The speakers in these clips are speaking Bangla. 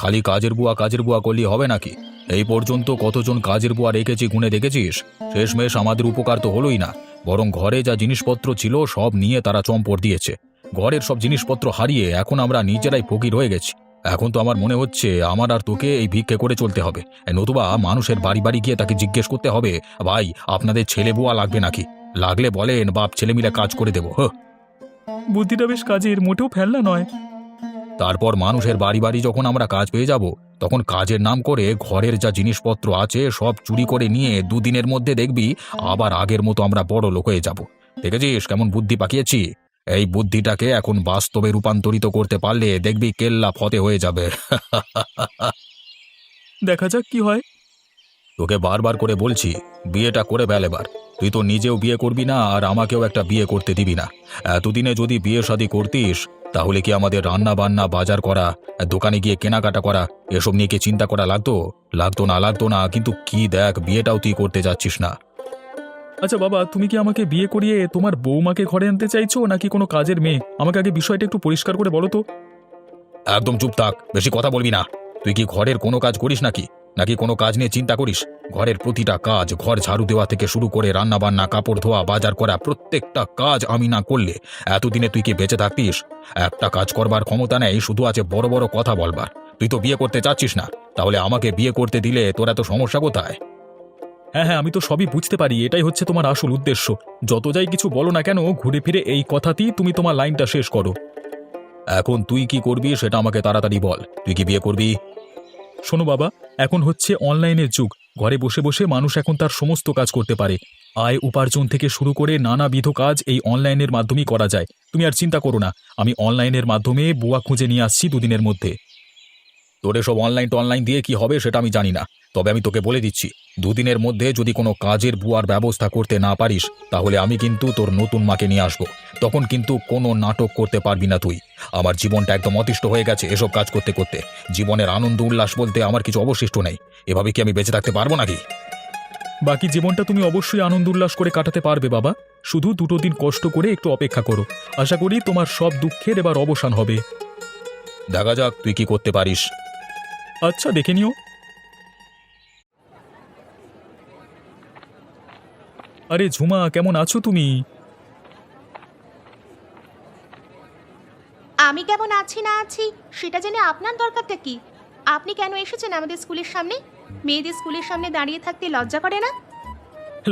খালি কাজের বুয়া করলেই হবে নাকি? এই পর্যন্ত কতজন কাজের বুয়া রেখেছি গুনে দেখেছিস? শেষমেশ আমাদের উপকার তো হলোই না, বরং ঘরে যা জিনিসপত্র ছিল সব নিয়ে তারা চম্পট দিয়েছে। ঘরের সব জিনিসপত্র হারিয়ে এখন আমরা নিজেরাই ফকির হয়ে গেছি। এখন তো আমার মনে হচ্ছে আমার আর তোকে এই ভিক্ষে করে চলতে হবে, নতুবা মানুষের বাড়ি বাড়ি গিয়ে তাকে জিজ্ঞেস করতে হবে, ভাই আপনাদের ছেলে বুয়া লাগবে নাকি? লাগলে বলেন, বাপ ছেলে মিলে কাজ করে দেবো। বুদ্ধিটা বেশ কাজের, মোটেও ফেলনা নয়। তারপর মানুষের বাড়ি বাড়ি যখন আমরা কাজ পেয়ে যাব, তখন কাজের নাম করে ঘরের যা জিনিসপত্র আছে সব চুরি করে নিয়ে দুদিনের মধ্যে দেখবি আবার আগের মতো আমরা বড় লোক হয়ে যাব। দেখেছিস কেমন বুদ্ধি পাকিয়েছি? এই বুদ্ধিটাকে এখন বাস্তবে রূপান্তরিত করতে পারলে দেখবি কেল্লা ফতে হয়ে যাবে। দেখা যাক কি হয়। তোকে বারবার করে বলছি, বিয়েটা করে ফেল এবার। তুই তো নিজেও বিয়ে করবি না আর আমাকেও একটা বিয়ে করতে দিবি না। এতদিনে যদি বিয়ে শাদী করতিস, তাহলে কি আমাদের রান্না বান্না, বাজার করা, দোকানে গিয়ে কেনাকাটা করা, এসব নিয়ে কি চিন্তা করা লাগতো? লাগতো না, কিন্তু কি দেখ, বিয়েটাও তুই করতে যাচ্ছিস না। আচ্ছা বাবা, তুমি কি আমাকে বিয়ে করিয়ে তোমার বৌমাকে ঘরে আনতে চাইছো নাকি কোনো কাজের মেয়ে? আমাকে আগে বিষয়টা একটু পরিষ্কার করে বলো তো। একদম চুপ থাক, বেশি কথা বলবি না। তুই কি ঘরের কোনো কাজ করিস নাকি? নাকি কোনো কাজ নিয়ে চিন্তা করিস? ঘরের প্রতিটা কাজ, ঘর ঝাড়ু দেওয়া থেকে শুরু করে রান্না বান্না, কাপড় ধোয়া, বাজার করা, প্রত্যেকটা কাজ আমি না করলে এতদিনে তুই কি বেঁচে থাকতিস? একটা কাজ করবার ক্ষমতা নেই, শুধু আছে বড় বড় কথা বলবার। তুই তো বিয়ে করতে চাচ্ছিস না, তাহলে আমাকে বিয়ে করতে দিলে তোর এত সমস্যা কোথায়? হ্যাঁ হ্যাঁ, আমি তো সবই বুঝতে পারি, এটাই হচ্ছে তোমার আসল উদ্দেশ্য। যত যাই কিছু বলো না কেন, ঘুরে ফিরে এই কথাতেই তুমি তোমার লাইনটা শেষ করো। এখন তুই কি করবি সেটা আমাকে তাড়াতাড়ি বল। তুই কি বিয়ে করবি? শোনো বাবা, এখন হচ্ছে অনলাইনের যুগ। ঘরে বসে বসে মানুষ এখন তার সমস্ত কাজ করতে পারে। আয় উপার্জন থেকে শুরু করে নানাবিধ কাজ এই অনলাইনের মাধ্যমেই করা যায়। তুমি আর চিন্তা করো না, আমি অনলাইনের মাধ্যমে বুয়া খুঁজে নিয়ে আসছি দুদিনের মধ্যে। তোর এসব অনলাইন দিয়ে কি হবে সেটা আমি জানি না, তবে আমি তোকে বলে দিচ্ছি, দুদিনের মধ্যে যদি কোনো কাজের বুয়ার ব্যবস্থা করতে না পারিস, তাহলে আমি কিন্তু তোর নতুন মাকে নিয়ে আসবো। তখন কিন্তু কোনো নাটক করতে পারবি না তুই। আমার জীবনটা একদম অতিষ্ঠ হয়ে গেছে এসব কাজ করতে করতে। জীবনের আনন্দ উল্লাস বলতে আমার কিছু অবশিষ্ট নেই। এভাবে কি আমি বেঁচে থাকতে পারবো নাকি? বাকি জীবনটা তুমি অবশ্যই আনন্দ উল্লাস করে কাটাতে পারবে বাবা। শুধু দুটো দিন কষ্ট করে একটু অপেক্ষা করো। আশা করি তোমার সব দুঃখের এবার অবসান হবে। দেখা যাক তুই কি করতে পারিস। আচ্ছা, দেখে নিও। আরে ঝুমা, কেমন আছো তুমি? আমি কেমন আছি না আছি সেটা জেনে আপনার দরকারটা কি? আপনি কেন এসেছেন আমাদের স্কুলের সামনে? মেয়েদের স্কুলের সামনে দাঁড়িয়ে থাকতে লজ্জা করে না?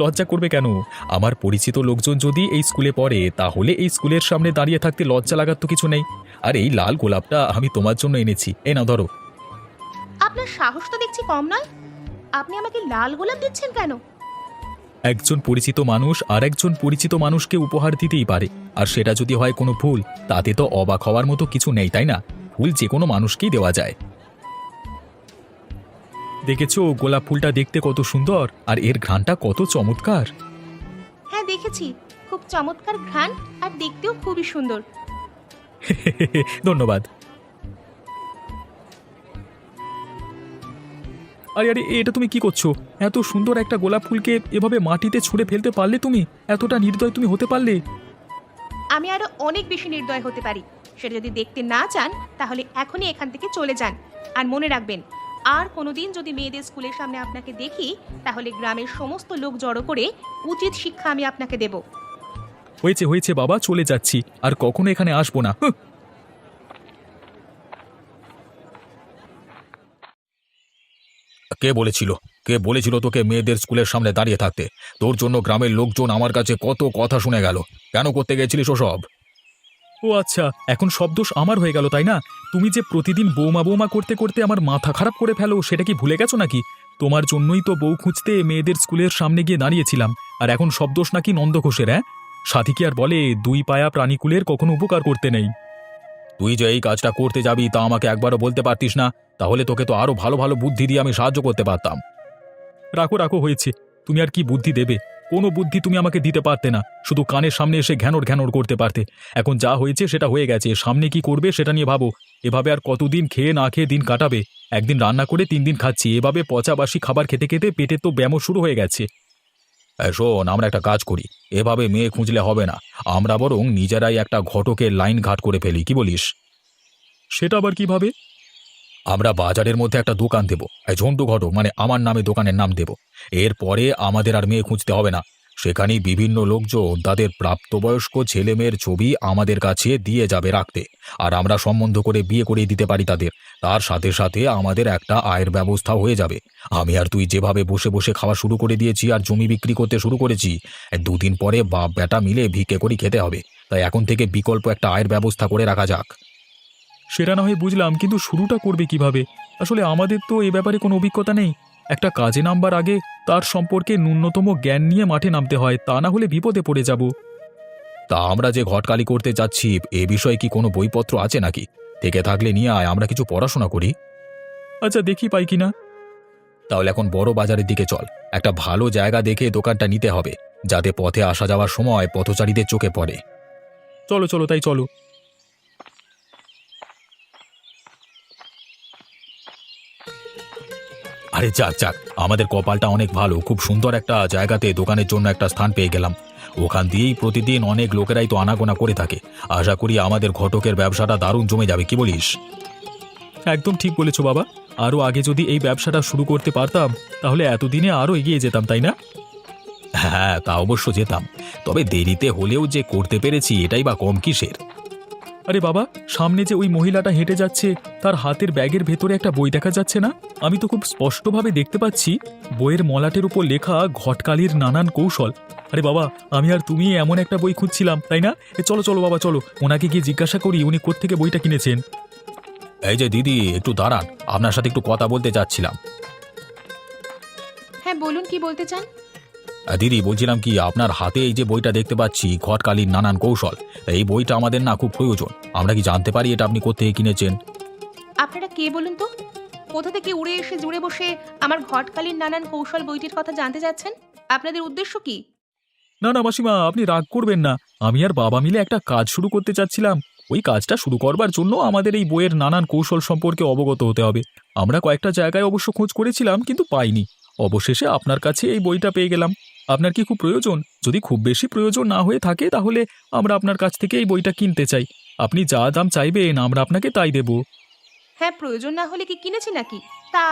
লজ্জা করবে কেন? আমার পরিচিত লোকজন যদি এই স্কুলে পড়ে, তাহলে এই স্কুলের সামনে দাঁড়িয়ে থাকতে লজ্জা লাগার তো কিছু নেই। আর এই লাল গোলাপটা আমি তোমার জন্য এনেছি, এই নাও ধরো। আপনার সাহস তো দেখছি কম নয়। আপনি আমাকে লাল গোলাপ দিচ্ছেন কেন? একজন পরিচিত মানুষ আর একজন পরিচিত মানুষকে উপহার দিতেই পারে, আর সেটা যদি হয় কোনো ভুল, তাতে তো অবাক হওয়ার মতো কিছু নেই, তাই না? ফুল যে কোনো মানুষকেই দেওয়া যায়। দেখেছো গোলাপ ফুলটা দেখতে কত সুন্দর, আর এর ঘ্রাণটা কত চমৎকার। হ্যাঁ দেখেছি, খুব চমৎকার ঘ্রাণ, আর দেখতেও খুবই সুন্দর। ধন্যবাদ। আরে আরে, এটা তুমি কি করছো? এত সুন্দর একটা গোলাপ ফুলকে এভাবে মাটিতে ছুঁড়ে ফেলতে পারলে তুমি? এতটা নির্দয় তুমি হতে পারলে? আমি আরো অনেক বেশি নির্দয় হতে পারি। সেটা যদি দেখতে না চান, তাহলে এখনই এখান থেকে চলে যান। আর মনে রাখবেন, আর কোনোদিন যদি মেয়েদের স্কুলের সামনে আপনাকে দেখি, তাহলে গ্রামের সমস্ত লোক জড়ো করে উচিত শিক্ষা আমি আপনাকে দেব। হয়েছে হয়েছে বাবা, চলে যাচ্ছি, আর কখনো এখানে আসবো না। হুঁ। কে বলেছিল তোকে মেয়েদের স্কুলের সামনে দাঁড়িয়ে থাকতে? তোর জন্য গ্রামের লোকজন আমার কাছে কত কথা শুনে গেল। কেন করতে গেছিলিস ওসব? ও আচ্ছা, এখন সব দোষ আমার হয়ে গেল তাই না? তুমি যে প্রতিদিন বৌমা বৌমা করতে করতে আমার মাথা খারাপ করে ফেলো, সেটা কি ভুলে গেছো নাকি? তোমার জন্যই তো বউ খুঁজতে মেয়েদের স্কুলের সামনে গিয়ে দাঁড়িয়েছিলাম, আর এখন সব দোষ নাকি নন্দঘোষের? হ্যাঁ, সাথী কি আর বলে দুই পায়া প্রাণীকুলের কখনো উপকার করতে নেই? তুই যে এই কাজটা করতে যাবি তা আমাকে একবারও বলতে পারতিস না? তাহলে তোকে তো আরো ভালো ভালো বুদ্ধি দিয়ে আমি সাহায্য করতে পারতাম। রাখো রাখো, হয়েছে। তুমি আর কি বুদ্ধি দেবে? কোনো বুদ্ধি তুমি আমাকে দিতে পারতে না, শুধু কানের সামনে এসে ঘ্যানোর ঘ্যানোর করতে পারতে। এখন যা হয়েছে সেটা হয়ে গেছে, সামনে কি করবে সেটা নিয়ে ভাবো। এভাবে আর কতদিন খেয়ে না খেয়ে দিন কাটাবে? একদিন রান্না করে 3 দিন খাচ্ছি, এভাবে পচাবাসি খাবার খেতে খেতে পেটের তো ব্যায়ামও শুরু হয়ে গেছে। শোন, আমরা একটা কাজ করি, এভাবে মেয়ে খুঁজলে হবে না। আমরা বরং নিজেরাই একটা ঘটকের লাইন ঘাট করে ফেলি, কি বলিস? সেটা আবার কিভাবে? আমরা বাজারের মধ্যে একটা দোকান দেবো, এই ঝন্টু ঘটক মানে আমার নামে দোকানের নাম দেব। এরপরে আমাদের আর মেয়ে খুঁজতে হবে না। সেখানেই বিভিন্ন লোকজন তাদের প্রাপ্তবয়স্ক ছেলে মেয়ের ছবি আমাদের কাছে দিয়ে যাবে রাখতে, আর আমরা সম্বন্ধ করে বিয়ে করিয়ে দিতে পারি তাদের। তার সাথে সাথে আমাদের একটা আয়ের ব্যবস্থা হয়ে যাবে। আমি আর তুই যেভাবে বসে বসে খাওয়া শুরু করে দিয়েছি আর জমি বিক্রি করতে শুরু করেছি, দুদিন পরে বাপ বেটা মিলে ভিক্ষে করে খেতে হবে। তাই এখন থেকে বিকল্প একটা আয়ের ব্যবস্থা করে রাখা যাক। সেটা না হয় বুঝলাম, কিন্তু শুরুটা করবে কিভাবে? আসলে আমাদের তো এ ব্যাপারে কোনো অভিজ্ঞতা নেই। একটা কাজে নামবার আগে তার সম্পর্কে ন্যূনতম জ্ঞান নিয়ে মাঠে নামতে হয়, তা না হলে বিপদে পড়ে যাব। তা আমরা যে ঘটকালি করতে যাচ্ছি এ বিষয়ে কি কোনো বইপত্র আছে নাকি? থেকে থাকলে নিয়ে আয়, আমরা কিছু পড়াশোনা করি। আচ্ছা, দেখি পাই কিনা। তাহলে এখন বড় বাজারের দিকে চল। একটা ভালো জায়গা দেখে দোকানটা নিতে হবে, যাতে পথে আসা যাওয়ার সময় পথচারীদের চোখে পড়ে। চলো চলো, তাই চলো। আরে যাক যাক, আমাদের কপালটা অনেক ভালো। খুব সুন্দর একটা জায়গাতে দোকানের জন্য একটা স্থান পেয়ে গেলাম। ওখান দিয়েই প্রতিদিন অনেক লোকেরাই তো আনাগোনা করে থাকে। আশা করি আমাদের ঘটকের ব্যবসাটা দারুণ জমে যাবে, কি বলিস? একদম ঠিক বলেছো বাবা। আরও আগে যদি এই ব্যবসাটা শুরু করতে পারতাম তাহলে এতদিনে আরও এগিয়ে যেতাম, তাই না? হ্যাঁ, তা অবশ্য যেতাম। তবে দেরিতে হলেও যে করতে পেরেছি এটাই বা কম কিসের। আরে বাবা, সামনে যে ওই মহিলাটা হেঁটে যাচ্ছে তার হাতের ব্যাগের ভেতরে একটা বই দেখা যাচ্ছে না? আমি তো খুব স্পষ্টভাবে দেখতে পাচ্ছি বইয়ের মলাটের উপর লেখা ঘটকালির নানান কৌশল। আরে বাবা, আমি আর তুমি এমন একটা বই খুঁজছিলাম, তাই না? চলো চলো বাবা, চলো ওনাকে গিয়ে জিজ্ঞাসা করি উনি কোত্থেকে বইটা কিনেছেন। এই যে দিদি, একটু দাঁড়ান, আপনার সাথে একটু কথা বলতে চাচ্ছিলাম। হ্যাঁ বলুন, কি বলতে চান? দিদি, বলছিলাম কি, আপনার হাতে এই যে বইটা দেখতে পাচ্ছি ঘটকালির নানান কৌশল, এই বইটা আমাদের না খুব প্রয়োজন। আমরা কি জানতে পারি এটা আপনি কোত্থেকে কিনেছেন? আপনারা কে বলুন তো? কোথা থেকে উড়ে এসে জুড়ে বসে আমার ঘটকালীন নানান কৌশল বইটির কথা জানতে যাচ্ছেন? আপনাদের উদ্দেশ্য কি? না না মাসিমা, আপনি রাগ করবেন না। আমি আর বাবা মিলে একটা কাজ শুরু করতে চাচ্ছিলাম। ওই কাজটা শুরু করবার জন্য আমাদের এই বইয়ের নানান কৌশল সম্পর্কে অবগত হতে হবে। আমরা কয়েকটা জায়গায় অবশ্য খোঁজ করেছিলাম, কিন্তু পাইনি। অবশেষে আপনার কাছে এই বইটা পেয়ে গেলাম। আপনার কি খুব প্রয়োজন? যদি খুব বেশি প্রয়োজন না হয়ে থাকে তাহলে আমরা আপনার কাছ থেকে এই বইটা কিনতে চাই। আপনি যা দাম চাইবেন আমরা আপনাকে তাই দেব। হ্যাঁ, প্রয়োজন না হলে কি কিনেছি নাকি? তা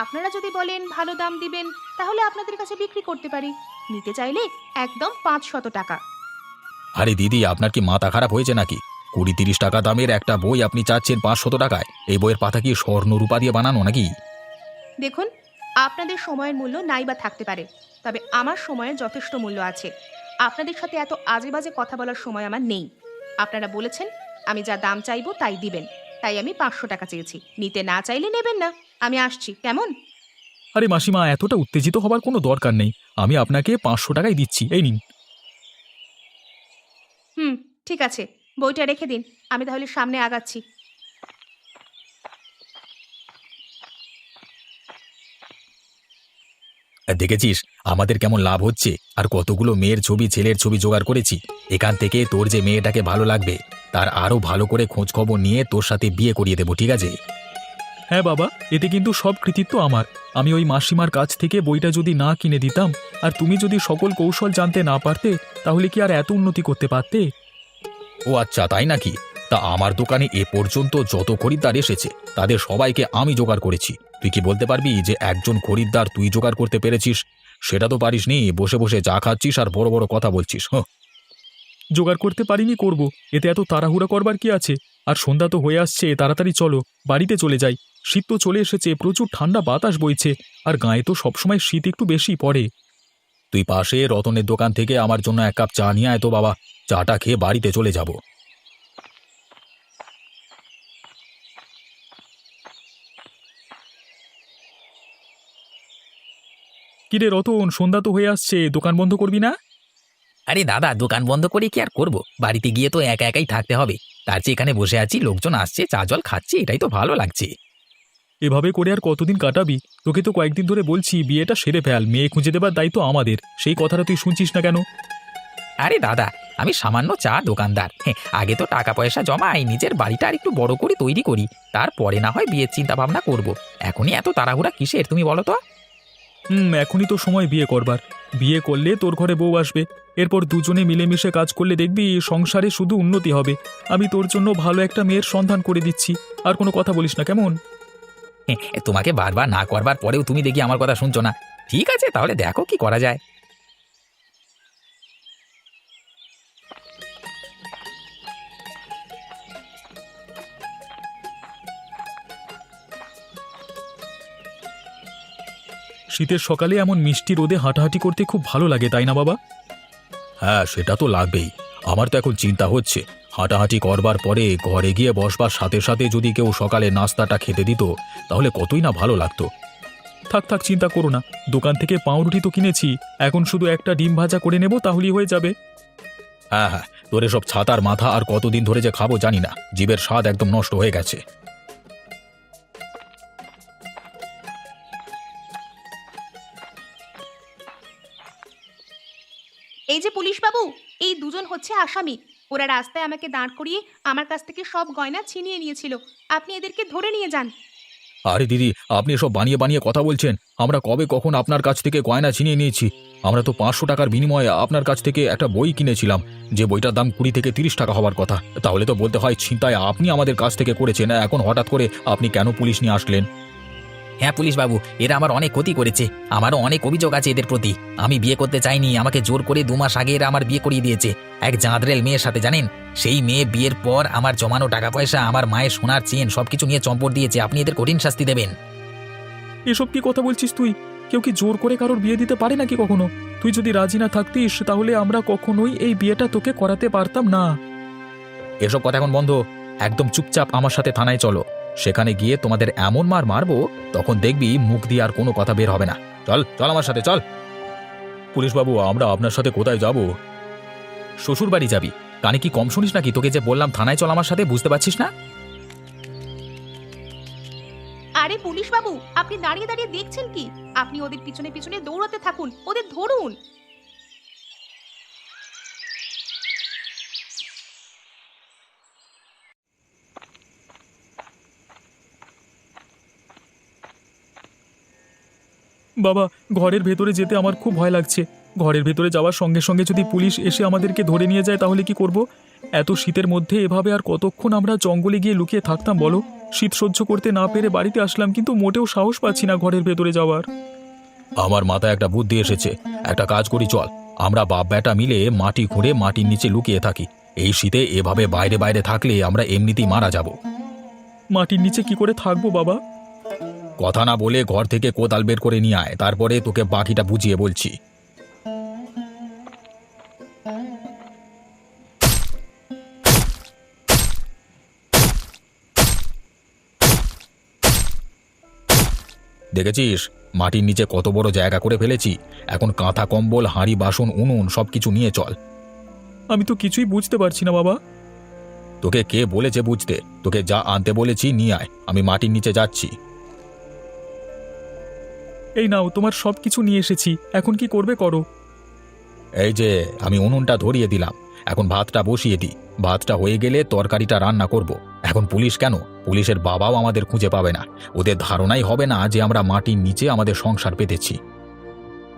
আপনারা যদি বলেন ভালো দাম দিবেন তাহলে আপনাদের কাছে বিক্রি করতে পারি। নিতে চাইলে একদম 500 টাকা। আরে দিদি, আপনার কি মাথা খারাপ হয়েছে নাকি? 20-30 টাকা দামের একটা বই আপনি চাচ্ছেন 500 টাকায়? এই বইয়ের পাতা কি স্বর্ণ রূপা দিয়ে বানানো নাকি? দেখুন, আপনাদের সময়ের মূল্য নাই বা থাকতে পারে, তবে আমার সময়ের যথেষ্ট মূল্য আছে। আপনাদের সাথে এত আজে বাজে কথা বলার সময় আমার নেই। আপনারা বলেছেন আমি যা দাম চাইবো তাই দিবেন, তাই আমি 500 টাকা চেয়েছি। নিতে না চাইলে নেবেন না। আমি আসছি, কেমন? আরে মাসিমা, এতটা উত্তেজিত হবার কোনো দরকার নেই। আমি আপনাকে 500 টাকাই দিচ্ছি, এই নিন। হুম, ঠিক আছে, বইটা রেখে দিন। আমি তাহলে সামনে আগাচ্ছি। দেখেছিস আমাদের কেমন লাভ হচ্ছে? আর কতগুলো মেয়ের ছবি ছেলের ছবি জোগাড় করেছি। এখান থেকে তোর যে মেয়েটাকে ভালো লাগবে তার আরো ভালো করে খোঁজ খবর নিয়ে তোর সাথে বিয়ে করিয়ে দেবো, ঠিক আছে? হ্যাঁ বাবা, এতে কিন্তু সব কৃতিত্ব আমার। আমি ওই মাসিমার কাছ থেকে বইটা যদি না কিনে দিতাম আর তুমি যদি সকল কৌশল জানতে না পারতে তাহলে কি আর এত উন্নতি করতে পারতে? ও আচ্ছা, তাই নাকি? তা আমার দোকানে এ পর্যন্ত যত খরিদ্দার এসেছে তাদের সবাইকে আমি জোগাড় করেছি। তুই কি বলতে পারবি যে একজন খরিদ্দার তুই জোগাড় করতে পেরেছিস? সেটা তো পারিসনি। বসে বসে চা খাচ্ছিস আর বড় বড় কথা বলছিস। জোগাড় করতে পারিনি করব, এতে এত তাড়াহুড়া করবার কি আছে? আর সন্ধ্যা তো হয়ে আসছে, তাড়াতাড়ি চলো বাড়িতে চলে যাই। শীত তো চলে এসেছে, প্রচুর ঠান্ডা বাতাস বইছে, আর গায়ে তো সবসময় শীত একটু বেশি পড়ে। তুই পাশে রতনের দোকান থেকে আমার জন্য এক কাপ চা নিয়ে আয় তো বাবা। চাটা খেয়ে বাড়িতে চলে যাব। কিরে রতন, সন্ধ্যা তো হয়ে আসছে, দোকান বন্ধ করবি না? আরে দাদা, দোকান বন্ধ করে কি আর করব? বাড়িতে গিয়ে তো একা একাই থাকতে হবে। তার চেয়ে এখানে বসে আছি, লোকজন আসছে, চা জল খাচ্ছি, এটাই তো ভালো লাগছে। এভাবে করে আর কতদিন কাটাবি? তোকে তো কয়েকদিন ধরে বলছি বিয়েটা সেরে ফেল, মেয়ে খুঁজে দেবার দায়িত্ব আমাদের। সেই কথাটা তুই শুনছিস না কেন? আরে দাদা, আমি সামান্য চা দোকানদার। হ্যাঁ, আগে তো টাকা পয়সা জমাই, নিজের বাড়িটা আর একটু বড় করে তৈরি করি, তারপরে না হয় বিয়ের চিন্তা ভাবনা করব। এখনই এত তাড়াহুড়া কিসের তুমি বলো তো? এখনই তো সময় বিয়ে করবার। বিয়ে করলে তোর ঘরে বউ আসবে, এরপর দুজনে মিলেমিশে কাজ করলে দেখবি সংসারে শুধু উন্নতি হবে। আমি তোর জন্য ভালো একটা মেয়ের সন্ধান করে দিচ্ছি, আর কোনো কথা বলিস না, কেমন? তোমাকে বারবার না করবার পরেও তুমি দেখি আমার কথা শুনছো না। ঠিক আছে, তাহলে দেখো কি করা যায়। শীতের সকালে এমন মিষ্টি রোদে হাঁটাহাঁটি করতে খুব ভালো লাগে, তাই না বাবা? হ্যাঁ, সেটা তো লাগবেই। আমার তো এখন চিন্তা হচ্ছে, হাঁটাহাঁটি করবার পরে ঘরে গিয়ে বসবার সাথে সাথে যদি কেউ সকালে নাস্তাটা খেতে দিত, তাহলে কতই না ভালো লাগতো। থাক থাক, চিন্তা করো না। দোকান থেকে পাউরুটি তো কিনেছি, এখন শুধু একটা ডিম ভাজা করে নেব, তাহলেই হয়ে যাবে। হ্যাঁ হ্যাঁ, তোর এসব ছাতার মাথা আর কতদিন ধরে যে খাবো জানি না, জিভের স্বাদ একদম নষ্ট হয়ে গেছে। এই যে পুলিশ বাবু, এই দুজন হচ্ছে আসামি। ওরা রাস্তায় আমাকে দাঁড় করিয়ে আমার কাছ থেকে সব গয়না ছিনিয়ে নিয়েছিল। আপনি এদেরকে ধরে নিয়ে যান। আরে দিদি, আপনি এসব বানিয়ে বানিয়ে কথা বলছেন। আমরা কবে কখন আপনার কাছ থেকে গয়না ছিনিয়ে নিয়েছি? আমরা তো 500 টাকার বিনিময়ে আপনার কাছ থেকে একটা বই কিনেছিলাম, যে বইটার দাম 20 থেকে 30 টাকা হওয়ার কথা। তাহলে তো বলতে হয় ছিনতাই আপনি আমাদের কাছ থেকে করেছেন। এখন হঠাৎ করে আপনি কেন পুলিশ নিয়ে আসলেন? হ্যাঁ পুলিশ বাবু, এরা আমার অনেক ক্ষতি করেছে। আমারও অনেক অভিযোগ আছে এদের প্রতি। আমি বিয়ে করতে চাইনি, আমাকে জোর করে 2 মাস আগে এরা আমার বিয়ে করিয়ে দিয়েছে এক জাঁদরেল মেয়ের সাথে, জানেন? সেই মেয়ে বিয়ের পর আমার জমানো টাকা পয়সা, আমার মায়ের সোনার চেন সবকিছু নিয়ে চম্পট দিয়েছে। আপনি এদের কঠিন শাস্তি দেবেন। এসব কি কথা বলছিস তুই? কেউ কি জোর করে কারোর বিয়ে দিতে পারে নাকি কখনো? তুই যদি রাজি না থাকতিস তাহলে আমরা কখনোই এই বিয়েটা তোকে করাতে পারতাম না। এসব কথা এখন বন্ধ। একদম চুপচাপ আমার সাথে থানায় চলো। সেখানে গিয়ে তোমাদের এমন মার মারবো, তখন দেখবি মুখ দিয়ে আর কোনো কথা বের হবে না। চল চল আমার সাথে চল। পুলিশবাবু, আমরা আপনার সাথে কোথায় যাব? শ্বশুর বাড়ি যাবি? কানে কি কম শুনিস নাকি? তোকে যে বললাম থানায় চল আমার সাথে, বুঝতে পারছিস না? আরে পুলিশ বাবু, আপনি দাঁড়িয়ে দাঁড়িয়ে দেখছেন কি? আপনি ওদের পিছনে পিছনে দৌড়াতে থাকুন, ওদের ধরুন। বাবা, ঘরের ভেতরে যেতে আমার খুব ভয় লাগছে। ঘরের ভেতরে যাওয়ার সঙ্গে সঙ্গে যদি পুলিশ এসে আমাদেরকে ধরে নিয়ে যায় তাহলে কি করব? এত শীতের মধ্যে এভাবে আর কতক্ষণ আমরা জঙ্গলে গিয়ে লুকিয়ে থাকতাম বলো? শীত সহ্য করতে না পেরে বাড়িতে আসলাম, কিন্তু মোটেও সাহস পাচ্ছি না ঘরের ভেতরে যাওয়ার। আমার মাথায় একটা বুদ্ধি এসেছে। একটা কাজ করি, চল আমরা বাপ বেটা মিলে মাটি খুঁড়ে মাটির নিচে লুকিয়ে থাকি। এই শীতে এভাবে বাইরে বাইরে থাকলে আমরা এমনিতেই মারা যাব। মাটির নিচে কি করে থাকবো বাবা? কথা না বলে ঘর থেকে কোদাল বের করে নিয়ে আয়, তারপরে তোকে বাকিটা বুঝিয়ে বলছি। দেখেছিস মাটির নিচে কত বড় জায়গা করে ফেলেছি? এখন কাঁথা কম্বল, হাঁড়ি বাসন, উনুন সবকিছু নিয়ে চল। আমি তো কিছুই বুঝতে পারছি না বাবা। তোকে কে বলেছে বুঝতে? তোকে যা আনতে বলেছি নিয়ে আয়, আমি মাটির নিচে যাচ্ছি। এই নাও, তোমার সব কিছু নিয়ে এসেছি, এখন কি করবে করো। এই যে আমি উনুনটা ধরিয়ে দিলাম, এখন ভাতটা বসিয়ে দিই। ভাতটা হয়ে গেলে তরকারিটা রান্না করব। এখন পুলিশ কেন, পুলিশের বাবাও আমাদের খুঁজে পাবে না। ওদের ধারণাই হবে না যে আমরা মাটির নিচে আমাদের সংসার পেতেছি।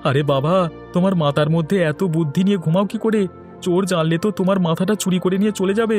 আরে বাবা, তোমার মাথার মধ্যে এত বুদ্ধি নিয়ে ঘুমাও কি করে? চোর জানলে তো তোমার মাথাটা চুরি করে নিয়ে চলে যাবে।